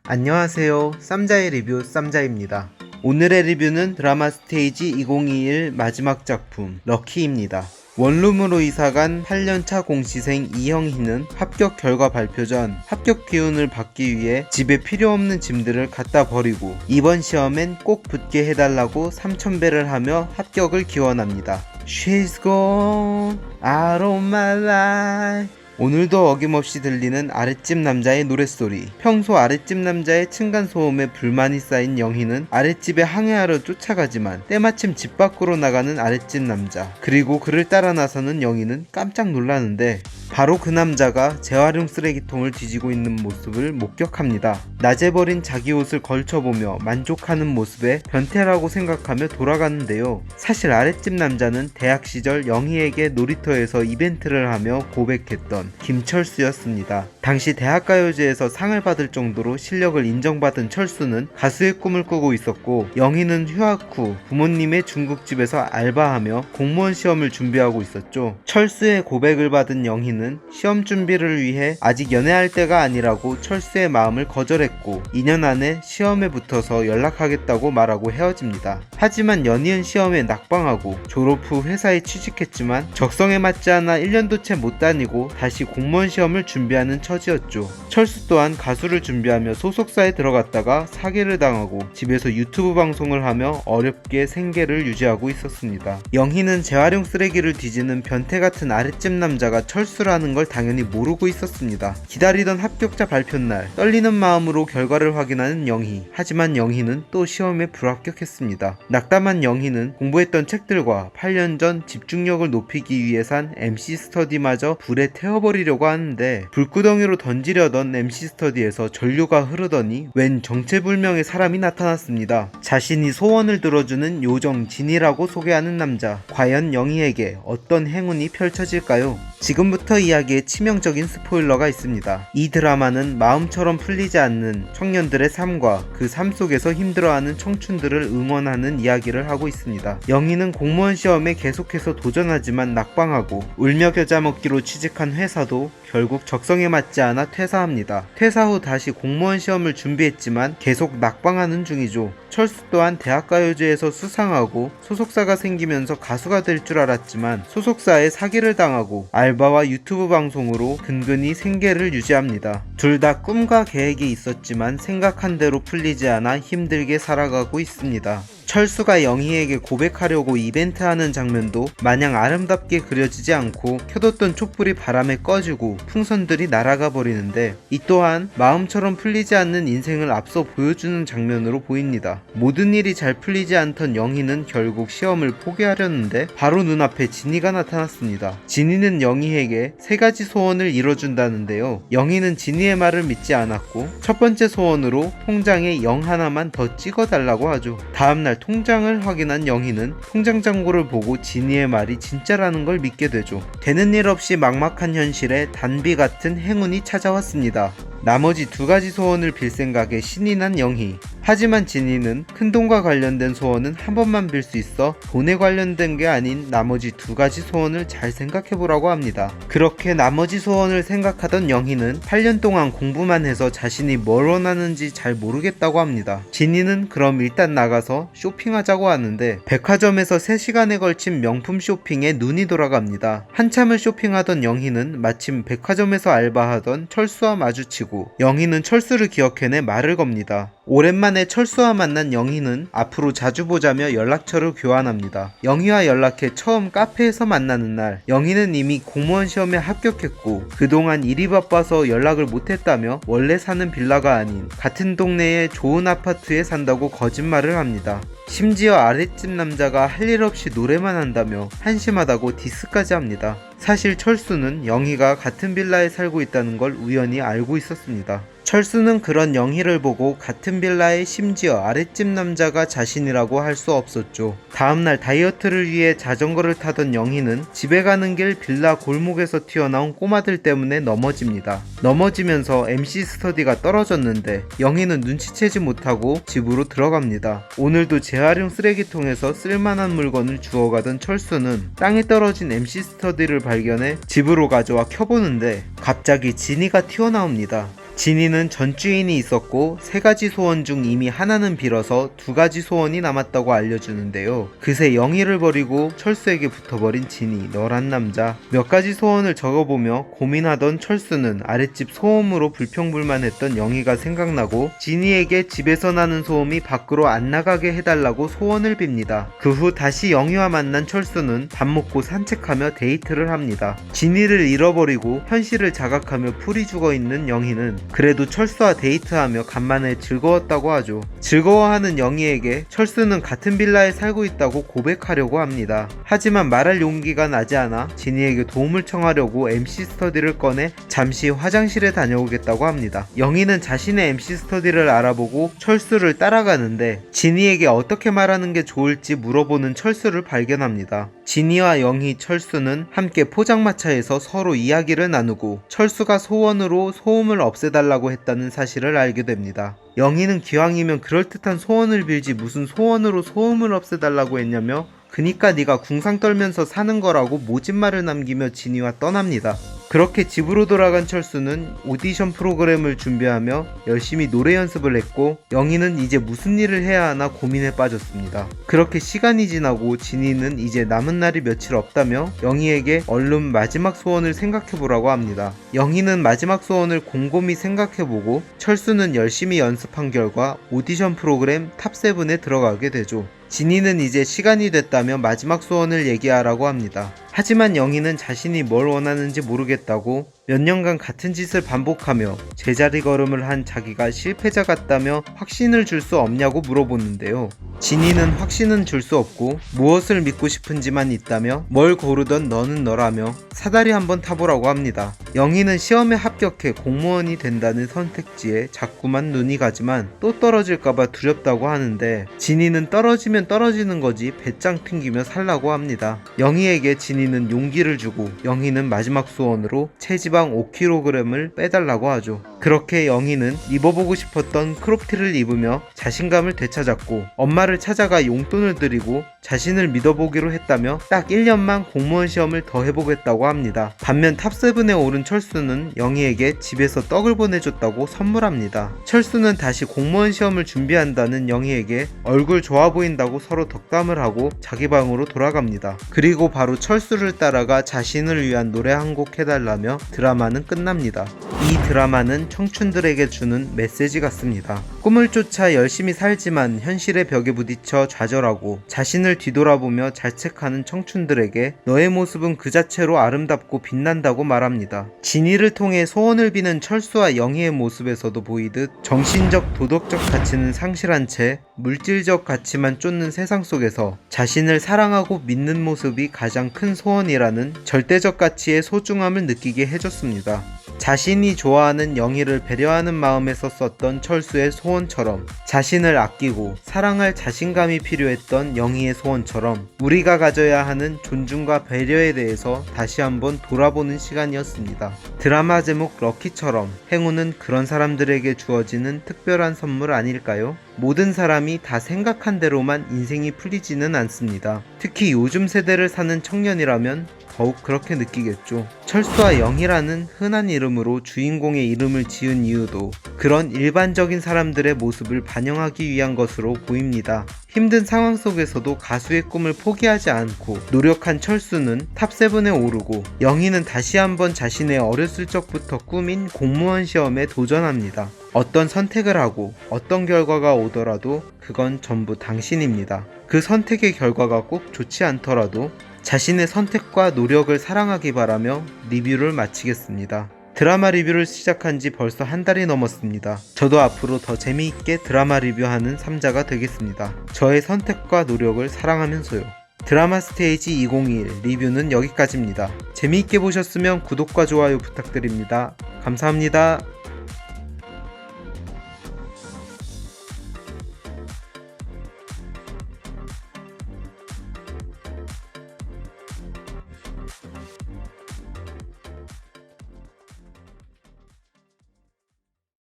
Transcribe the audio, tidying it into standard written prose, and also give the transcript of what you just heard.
안녕하세요. 쌈자의 리뷰 쌈자입니다. 오늘의 리뷰는 드라마 스테이지 2021 마지막 작품 럭키입니다. 원룸으로 이사간 8년차 공시생 이형희는 합격 결과 발표 전 합격 기운을 받기 위해 집에 필요없는 짐들을 갖다 버리고 이번 시험엔 꼭 붙게 해달라고 3000배를 하며 합격을 기원합니다. She's gone out of my life. 오늘도 어김없이 들리는 아랫집 남자의 노랫소리. 평소 아랫집 남자의 층간소음에 불만이 쌓인 영희는 아랫집에 항해하러 쫓아가지만 때마침 집 밖으로 나가는 아랫집 남자, 그리고 그를 따라 나서는 영희는 깜짝 놀라는데 바로 그 남자가 재활용 쓰레기통을 뒤지고 있는 모습을 목격합니다. 낮에 버린 자기 옷을 걸쳐보며 만족하는 모습에 변태라고 생각하며 돌아가는데요. 사실 아랫집 남자는 대학 시절 영희에게 놀이터에서 이벤트를 하며 고백했던 김철수였습니다. 당시 대학가요제에서 상을 받을 정도로 실력을 인정받은 철수는 가수의 꿈을 꾸고 있었고, 영희는 휴학 후 부모님의 중국집에서 알바하며 공무원 시험을 준비하고 있었죠. 철수의 고백을 받은 영희는 시험 준비를 위해 아직 연애할 때가 아니라고 철수의 마음을 거절했고 2년 안에 시험에 붙어서 연락하겠다고 말하고 헤어집니다. 하지만 연이은 시험에 낙방하고 졸업 후 회사에 취직했지만 적성에 맞지 않아 1년도 채 못 다니고 다시 공무원 시험을 준비하는 처지였죠. 철수 또한 가수를 준비하며 소속사에 들어갔다가 사기를 당하고 집에서 유튜브 방송을 하며 어렵게 생계를 유지하고 있었습니다. 영희는 재활용 쓰레기를 뒤지는 변태같은 아랫집 남자가 철수라는 걸 당연히 모르고 있었습니다. 기다리던 합격자 발표날 떨리는 마음으로 결과를 확인하는 영희. 하지만 영희는 또 시험에 불합격했습니다. 낙담한 영희는 공부했던 책들과 8년 전 집중력을 높이기 위해 산 MC 스터디마저 불에 태워버리려고 하는데 불구덩이로 던지려던 MC 스터디에서 전류가 흐르더니 웬 정체불명의 사람이 나타났습니다. 자신이 소원을 들어주는 요정 진이라고 소개하는 남자. 과연 영희에게 어떤 행운이 펼쳐질까요? 지금부터 이야기에 치명적인 스포일러가 있습니다. 이 드라마는 마음처럼 풀리지 않는 청년들의 삶과 그 삶 속에서 힘들어하는 청춘들을 응원하는 이야기를 하고 있습니다. 영희는 공무원 시험에 계속해서 도전하지만 낙방하고 울며 겨자 먹기로 취직한 회사도 결국 적성에 맞지 않아 퇴사합니다. 퇴사 후 다시 공무원 시험을 준비했지만 계속 낙방하는 중이죠. 철수 또한 대학가요제에서 수상하고 소속사가 생기면서 가수가 될 줄 알았지만 소속사에 사기를 당하고 알바와 유튜브 방송으로 근근히 생계를 유지합니다. 둘 다 꿈과 계획이 있었지만 생각한 대로 풀리지 않아 힘들게 살아가고 있습니다. 철수가 영희에게 고백하려고 이벤트하는 장면도 마냥 아름답게 그려지지 않고 켜뒀던 촛불이 바람에 꺼지고 풍선들이 날아가 버리는데 이 또한 마음처럼 풀리지 않는 인생을 앞서 보여주는 장면으로 보입니다. 모든 일이 잘 풀리지 않던 영희는 결국 시험을 포기하려는데 바로 눈앞에 진이가 나타났습니다. 진이는 영희에게 3가지 소원을 이뤄준다는데요. 영희는 진이의 말을 믿지 않았고 첫 번째 소원으로 통장에 0 하나만 더 찍어달라고 하죠. 다음날 통장을 확인한 영희는 통장 잔고를 보고 진이의 말이 진짜라는 걸 믿게 되죠. 되는 일 없이 막막한 현실에 단비 같은 행운이 찾아왔습니다. 나머지 2가지 소원을 빌 생각에 신이 난 영희. 하지만 진이는 큰돈과 관련된 소원은 한 번만 빌 수 있어 돈에 관련된 게 아닌 나머지 2가지 소원을 잘 생각해보라고 합니다. 그렇게 나머지 소원을 생각하던 영희는 8년 동안 공부만 해서 자신이 뭘 원하는지 잘 모르겠다고 합니다. 진이는 그럼 일단 나가서 쇼핑하자고 하는데 백화점에서 3시간에 걸친 명품 쇼핑에 눈이 돌아갑니다. 한참을 쇼핑하던 영희는 마침 백화점에서 알바하던 철수와 마주치고 영희는 철수를 기억해내 말을 겁니다. 오랜만에 철수와 만난 영희는 앞으로 자주 보자며 연락처를 교환합니다. 영희와 연락해 처음 카페에서 만나는 날, 영희는 이미 공무원 시험에 합격했고 그동안 일이 바빠서 연락을 못했다며 원래 사는 빌라가 아닌 같은 동네의 좋은 아파트에 산다고 거짓말을 합니다. 심지어 아랫집 남자가 할 일 없이 노래만 한다며 한심하다고 디스까지 합니다. 사실 철수는 영희가 같은 빌라에 살고 있다는 걸 우연히 알고 있었습니다. 철수는 그런 영희를 보고 같은 빌라의 심지어 아랫집 남자가 자신이라고 할 수 없었죠. 다음날 다이어트를 위해 자전거를 타던 영희는 집에 가는 길 빌라 골목에서 튀어나온 꼬마들 때문에 넘어집니다. 넘어지면서 MC 스터디가 떨어졌는데 영희는 눈치채지 못하고 집으로 들어갑니다. 오늘도 재활용 쓰레기통에서 쓸만한 물건을 주워가던 철수는 땅에 떨어진 MC 스터디를 발견해 집으로 가져와 켜보는데 갑자기 지니가 튀어나옵니다. 지니는 전주인이 있었고 3가지 소원 중 이미 하나는 빌어서 2가지 소원이 남았다고 알려주는데요. 그새 영희를 버리고 철수에게 붙어버린 지니, 너란 남자. 몇 가지 소원을 적어보며 고민하던 철수는 아랫집 소음으로 불평불만했던 영희가 생각나고 지니에게 집에서 나는 소음이 밖으로 안 나가게 해달라고 소원을 빕니다. 그 후 다시 영희와 만난 철수는 밥 먹고 산책하며 데이트를 합니다. 지니를 잃어버리고 현실을 자각하며 풀이 죽어있는 영희는 그래도 철수와 데이트하며 간만에 즐거웠다고 하죠. 즐거워하는 영희에게 철수는 같은 빌라에 살고 있다고 고백하려고 합니다. 하지만 말할 용기가 나지 않아 지니에게 도움을 청하려고 MC 스터디를 꺼내 잠시 화장실에 다녀오겠다고 합니다. 영희는 자신의 MC 스터디를 알아보고 철수를 따라가는데 지니에게 어떻게 말하는 게 좋을지 물어보는 철수를 발견합니다. 지니와 영희, 철수는 함께 포장마차에서 서로 이야기를 나누고 철수가 소원으로 소음을 없애달라고 했다는 사실을 알게 됩니다. 영희는 기왕이면 그럴듯한 소원을 빌지 무슨 소원으로 소음을 없애달라고 했냐며 그니까 네가 궁상 떨면서 사는 거라고 모진말을 남기며 지니와 떠납니다. 그렇게 집으로 돌아간 철수는 오디션 프로그램을 준비하며 열심히 노래 연습을 했고 영희는 이제 무슨 일을 해야 하나 고민에 빠졌습니다. 그렇게 시간이 지나고 지니는 이제 남은 날이 며칠 없다며 영희에게 얼른 마지막 소원을 생각해보라고 합니다. 영희는 마지막 소원을 곰곰이 생각해보고 철수는 열심히 연습한 결과 오디션 프로그램 탑7에 들어가게 되죠. 지니는 이제 시간이 됐다며 마지막 소원을 얘기하라고 합니다. 하지만 영희는 자신이 뭘 원하는지 모르겠다고 몇 년간 같은 짓을 반복하며 제자리 걸음을 한 자기가 실패자 같다며 확신을 줄 수 없냐고 물어보는데요. 지니는 확신은 줄 수 없고 무엇을 믿고 싶은지만 있다며 뭘 고르던 너는 너라며 사다리 한번 타보라고 합니다. 영희는 시험에 합격해 공무원이 된다는 선택지에 자꾸만 눈이 가지만 또 떨어질까봐 두렵다고 하는데 지니는 떨어지면 떨어지는 거지 배짱 튕기며 살라고 합니다. 영희에게 지니는 용기를 주고 영희는 마지막 소원으로 체지방 5kg을 빼달라고 하죠. 그렇게 영희는 입어보고 싶었던 크롭티를 입으며 자신감을 되찾았고 엄마를 찾아가 용돈을 드리고 자신을 믿어보기로 했다며 딱 1년만 공무원 시험을 더 해보겠다고 합니다. 반면 탑7에 오른 철수는 영희에게 집에서 떡을 보내줬다고 선물합니다. 철수는 다시 공무원 시험을 준비한다는 영희에게 얼굴 좋아 보인다고 서로 덕담을 하고 자기 방으로 돌아갑니다. 그리고 바로 철수를 따라가 자신을 위한 노래 한 곡 해달라며 드라마는 끝납니다. 이 드라마는 청춘들에게 주는 메시지 같습니다. 꿈을 쫓아 열심히 살지만 현실의 벽에 부딪혀 좌절하고 자신을 뒤돌아보며 자책하는 청춘들에게 너의 모습은 그 자체로 아름답고 빛난다고 말합니다. 진이를 통해 소원을 비는 철수와 영희의 모습에서도 보이듯 정신적 도덕적 가치는 상실한 채 물질적 가치만 쫓는 세상 속에서 자신을 사랑하고 믿는 모습이 가장 큰 소원이라는 절대적 가치의 소중함을 느끼게 해줬습니다. 자신이 좋아하는 영희를 배려하는 마음에서 썼던 철수의 소원처럼 자신을 아끼고 사랑할 자신감이 필요했던 영희의 소원처럼 우리가 가져야 하는 존중과 배려에 대해서 다시 한번 돌아보는 시간이었습니다. 드라마 제목 럭키처럼 행운은 그런 사람들에게 주어지는 특별한 선물 아닐까요? 모든 사람이 다 생각한 대로만 인생이 풀리지는 않습니다. 특히 요즘 세대를 사는 청년이라면 더욱 그렇게 느끼겠죠. 철수와 영희라는 흔한 이름으로 주인공의 이름을 지은 이유도 그런 일반적인 사람들의 모습을 반영하기 위한 것으로 보입니다. 힘든 상황 속에서도 가수의 꿈을 포기하지 않고 노력한 철수는 탑7에 오르고 영희는 다시 한번 자신의 어렸을 적부터 꿈인 공무원 시험에 도전합니다. 어떤 선택을 하고 어떤 결과가 오더라도 그건 전부 당신입니다. 그 선택의 결과가 꼭 좋지 않더라도 자신의 선택과 노력을 사랑하기 바라며 리뷰를 마치겠습니다. 드라마 리뷰를 시작한 지 벌써 한 달이 넘었습니다. 저도 앞으로 더 재미있게 드라마 리뷰하는 3자가 되겠습니다. 저의 선택과 노력을 사랑하면서요. 드라마 스테이지 2021 리뷰는 여기까지입니다. 재미있게 보셨으면 구독과 좋아요 부탁드립니다. 감사합니다.